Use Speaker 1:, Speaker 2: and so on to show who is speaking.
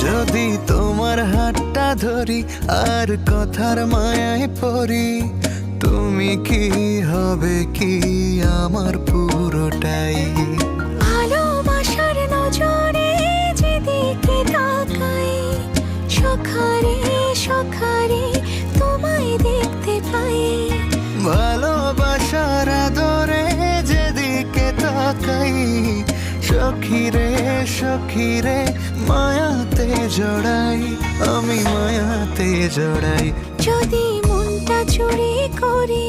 Speaker 1: যদি তোমার হাতটা ধরি আর কথার মায়ায় পড়ি, তুমি কি হবে কি আমার পুরোটাই।
Speaker 2: ভালোবাসার নজরে যেদিকে তাকাই, সখারে সখারে তোমায় দেখতে পাই।
Speaker 1: ভালোবাসার আদরে যেদিকে তাকাই, সখিরে সখিরে মায়াতে জড়াই, আমি মায়াতে জড়াই।
Speaker 2: যদি মনটা চুরি করি